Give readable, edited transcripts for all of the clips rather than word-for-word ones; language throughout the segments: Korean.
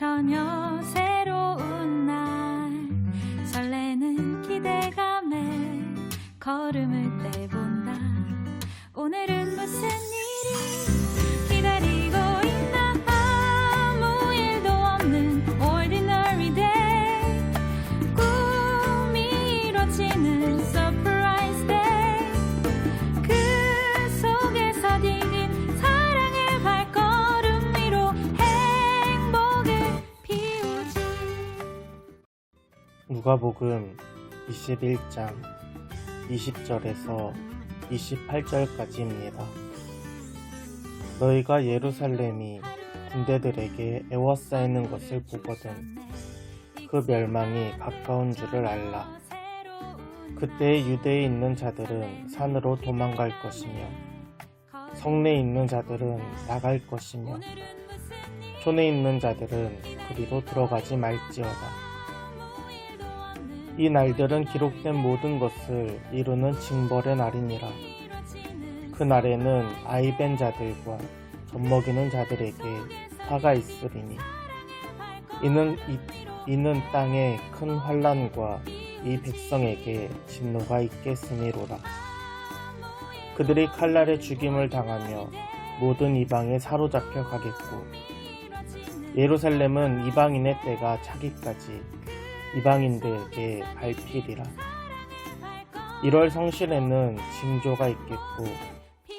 전혀 새로운 날 설레는 기대감에 걸음을 떼본다. 오늘은 무슨 일이 기다리고 있나. 아무 일도 없는 ordinary day. 꿈이 이뤄지는 surprise day. 그 속에서 디딘 사랑의 발걸음 위로 행복을 피우지. 누가복음 21장 20절에서 28절까지입니다. 너희가 예루살렘이 군대들에게 에워싸이는 것을 보거든 그 멸망이 가까운 줄을 알라. 그때 유대에 있는 자들은 산으로 도망갈 것이며 성내에 있는 자들은 나갈 것이며 촌에 있는 자들은 그리로 들어가지 말지어다. 이 날들은 기록된 모든 것을 이루는 징벌의 날이니라. 그 날에는 아이벤 자들과 젖먹이는 자들에게 화가 있으리니 이는 땅에 큰 환난과 이 백성에게 진노가 있겠으니로라. 그들이 칼날에 죽임을 당하며 모든 이방에 사로잡혀 가겠고 예루살렘은 이방인의 때가 차기까지 이방인들에게 밟히리라. 1월 성실에는 징조가 있겠고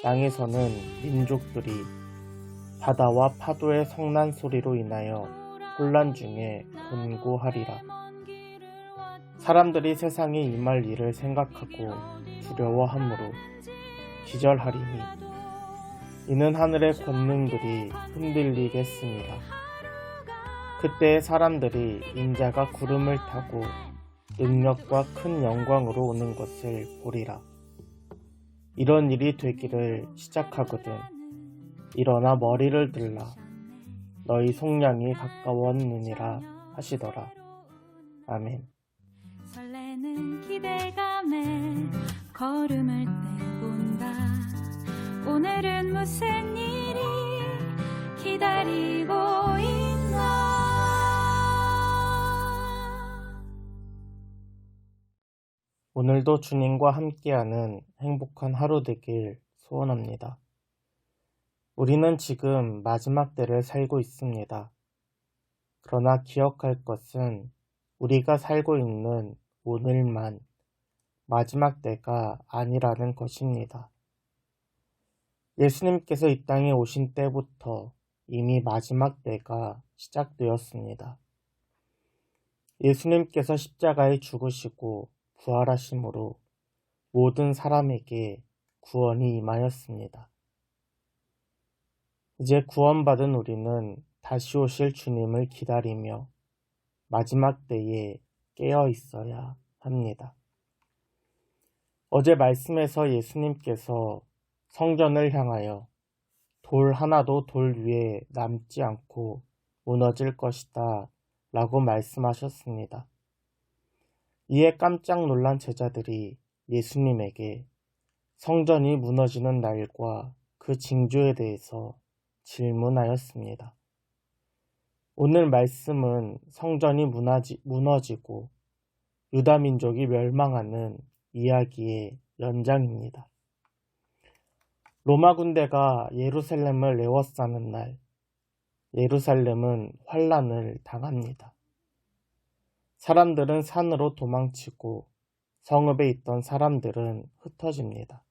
땅에서는 민족들이 바다와 파도의 성난 소리로 인하여 혼란 중에 곤고하리라. 사람들이 세상에 임할 일을 생각하고 두려워하므로 기절하리니 이는 하늘의 권능들이 흔들리겠습니다. 그때 사람들이 인자가 구름을 타고 능력과 큰 영광으로 오는 것을 보리라. 이런 일이 되기를 시작하거든 일어나 머리를 들라. 너희 속량이 가까웠느니라 하시더라. 아멘. 설레는 기대감에 걸음을 떼본다. 오늘은 무슨 일이 기다리고 있나. 오늘도 주님과 함께하는 행복한 하루 되길 소원합니다. 우리는 지금 마지막 때를 살고 있습니다. 그러나 기억할 것은 우리가 살고 있는 오늘만 마지막 때가 아니라는 것입니다. 예수님께서 이 땅에 오신 때부터 이미 마지막 때가 시작되었습니다. 예수님께서 십자가에 죽으시고 부활하심으로 모든 사람에게 구원이 임하였습니다. 이제 구원받은 우리는 다시 오실 주님을 기다리며 마지막 때에 깨어 있어야 합니다. 어제 말씀에서 예수님께서 성전을 향하여 돌 하나도 돌 위에 남지 않고 무너질 것이다 라고 말씀하셨습니다. 이에 깜짝 놀란 제자들이 예수님에게 성전이 무너지는 날과 그 징조에 대해서 질문하였습니다. 오늘 말씀은 성전이 무너지고 유다민족이 멸망하는 이야기의 연장입니다. 로마 군대가 예루살렘을 에워싸는 날, 예루살렘은 환난을 당합니다. 사람들은 산으로 도망치고 성읍에 있던 사람들은 흩어집니다.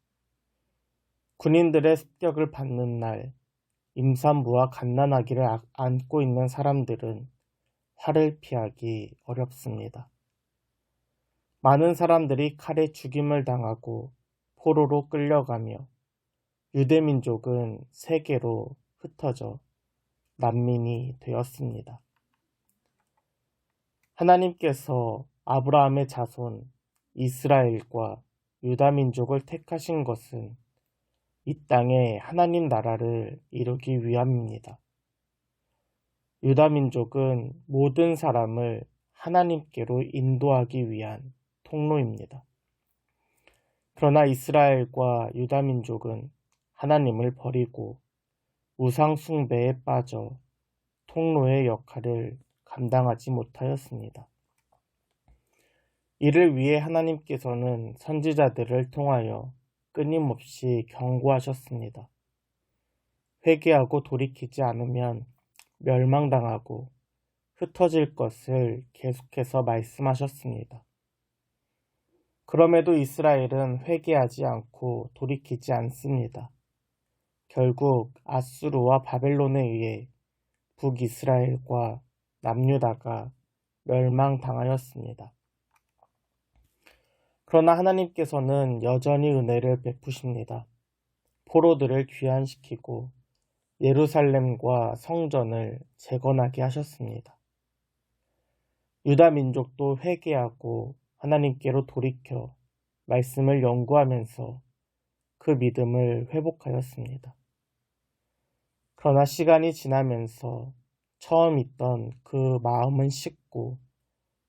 군인들의 습격을 받는 날, 임산부와 갓난아기를 안고 있는 사람들은 활을 피하기 어렵습니다. 많은 사람들이 칼에 죽임을 당하고 포로로 끌려가며 유대민족은 세계로 흩어져 난민이 되었습니다. 하나님께서 아브라함의 자손 이스라엘과 유다민족을 택하신 것은 이 땅에 하나님 나라를 이루기 위함입니다. 유다민족은 모든 사람을 하나님께로 인도하기 위한 통로입니다. 그러나 이스라엘과 유다민족은 하나님을 버리고 우상 숭배에 빠져 통로의 역할을 감당하지 못하였습니다. 이를 위해 하나님께서는 선지자들을 통하여 끊임없이 경고하셨습니다. 회개하고 돌이키지 않으면 멸망당하고 흩어질 것을 계속해서 말씀하셨습니다. 그럼에도 이스라엘은 회개하지 않고 돌이키지 않습니다. 결국 아수르와 바벨론에 의해 북이스라엘과 남유다가 멸망당하였습니다. 그러나 하나님께서는 여전히 은혜를 베푸십니다. 포로들을 귀환시키고 예루살렘과 성전을 재건하게 하셨습니다. 유다 민족도 회개하고 하나님께로 돌이켜 말씀을 연구하면서 그 믿음을 회복하였습니다. 그러나 시간이 지나면서 처음 있던 그 마음은 식고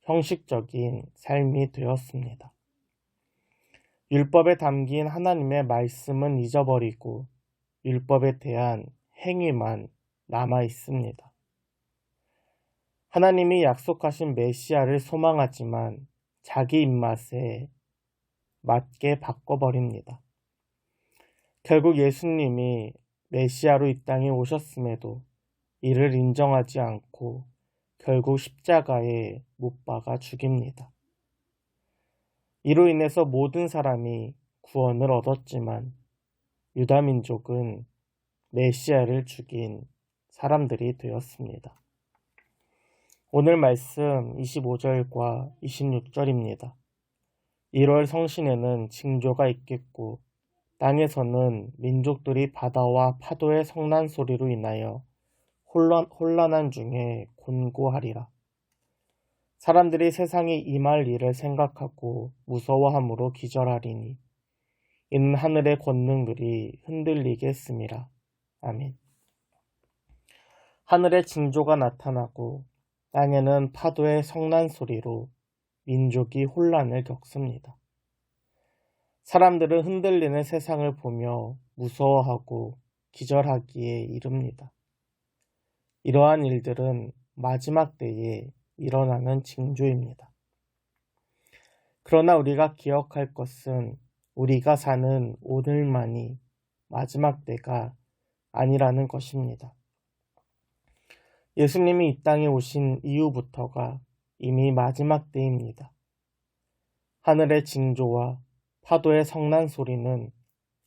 형식적인 삶이 되었습니다. 율법에 담긴 하나님의 말씀은 잊어버리고 율법에 대한 행위만 남아 있습니다. 하나님이 약속하신 메시아를 소망하지만 자기 입맛에 맞게 바꿔버립니다. 결국 예수님이 메시아로 이 땅에 오셨음에도 이를 인정하지 않고 결국 십자가에 못 박아 죽입니다. 이로 인해서 모든 사람이 구원을 얻었지만 유다 민족은 메시아를 죽인 사람들이 되었습니다. 오늘 말씀 25절과 26절입니다. 1월 성신에는 징조가 있겠고 땅에서는 민족들이 바다와 파도의 성난 소리로 인하여 혼란한 중에 곤고하리라. 사람들이 세상에 임할 일을 생각하고 무서워함으로 기절하리니 이는 하늘의 권능들이 흔들리게 했음이라. 아멘. 하늘에 징조가 나타나고 땅에는 파도의 성난 소리로 민족이 혼란을 겪습니다. 사람들은 흔들리는 세상을 보며 무서워하고 기절하기에 이릅니다. 이러한 일들은 마지막 때에 일어나는 징조입니다. 그러나 우리가 기억할 것은 우리가 사는 오늘만이 마지막 때가 아니라는 것입니다. 예수님이 이 땅에 오신 이후부터가 이미 마지막 때입니다. 하늘의 징조와 파도의 성난 소리는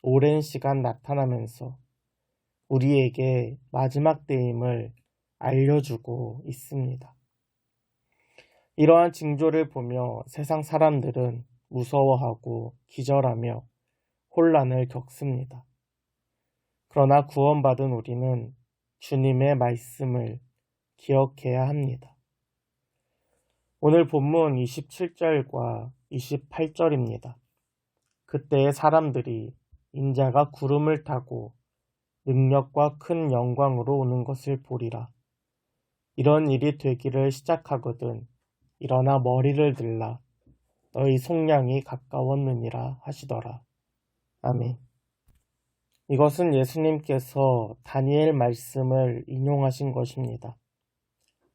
오랜 시간 나타나면서 우리에게 마지막 때임을 알려주고 있습니다. 이러한 징조를 보며 세상 사람들은 무서워하고 기절하며 혼란을 겪습니다. 그러나 구원받은 우리는 주님의 말씀을 기억해야 합니다. 오늘 본문 27절과 28절입니다. 그때의 사람들이 인자가 구름을 타고 능력과 큰 영광으로 오는 것을 보리라. 이런 일이 되기를 시작하거든 일어나 머리를 들라 너희 속량이 가까웠느니라 하시더라. 아멘. 이것은 예수님께서 다니엘 말씀을 인용하신 것입니다.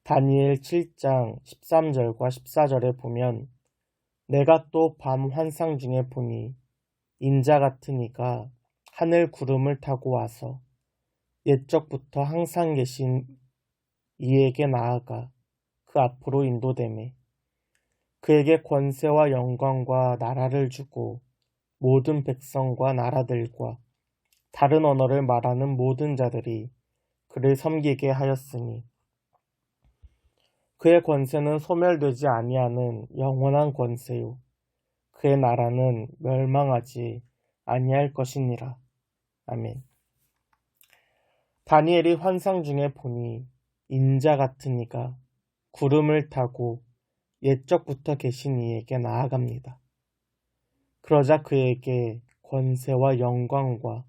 다니엘 7장 13절과 14절에 보면 내가 또 밤 환상 중에 보니 인자 같은 이가 하늘 구름을 타고 와서 옛적부터 항상 계신 이에게 나아가 그 앞으로 인도되매 그에게 권세와 영광과 나라를 주고 모든 백성과 나라들과 다른 언어를 말하는 모든 자들이 그를 섬기게 하였으니 그의 권세는 소멸되지 아니하는 영원한 권세요 그의 나라는 멸망하지 아니할 것이니라. 아멘. 다니엘이 환상 중에 보니 인자 같은 이가 구름을 타고 옛적부터 계신 이에게 나아갑니다. 그러자 그에게 권세와 영광과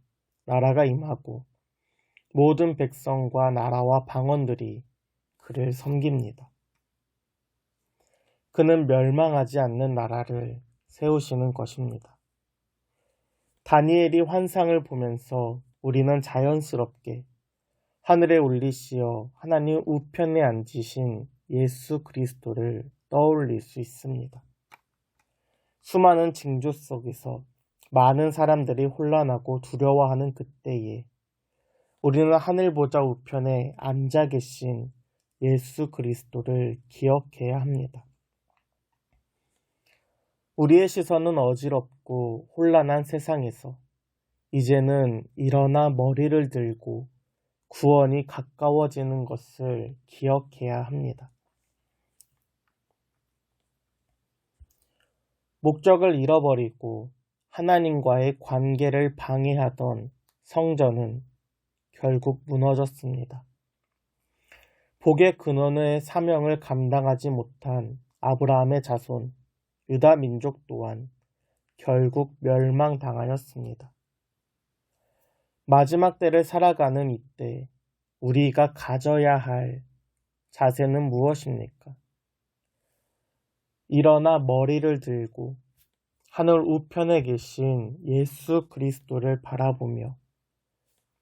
나라가 임하고 모든 백성과 나라와 방언들이 그를 섬깁니다. 그는 멸망하지 않는 나라를 세우시는 것입니다. 다니엘이 환상을 보면서 우리는 자연스럽게 하늘에 올리시어 하나님 우편에 앉으신 예수 그리스도를 떠올릴 수 있습니다. 수많은 징조 속에서 많은 사람들이 혼란하고 두려워하는 그때에 우리는 하늘 보좌 우편에 앉아 계신 예수 그리스도를 기억해야 합니다. 우리의 시선은 어지럽고 혼란한 세상에서 이제는 일어나 머리를 들고 구원이 가까워지는 것을 기억해야 합니다. 목적을 잃어버리고 하나님과의 관계를 방해하던 성전은 결국 무너졌습니다. 복의 근원의 사명을 감당하지 못한 아브라함의 자손, 유다 민족 또한 결국 멸망당하였습니다. 마지막 때를 살아가는 이때 우리가 가져야 할 자세는 무엇입니까? 일어나 머리를 들고 하늘 우편에 계신 예수 그리스도를 바라보며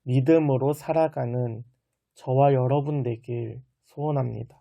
믿음으로 살아가는 저와 여러분 되길 소원합니다.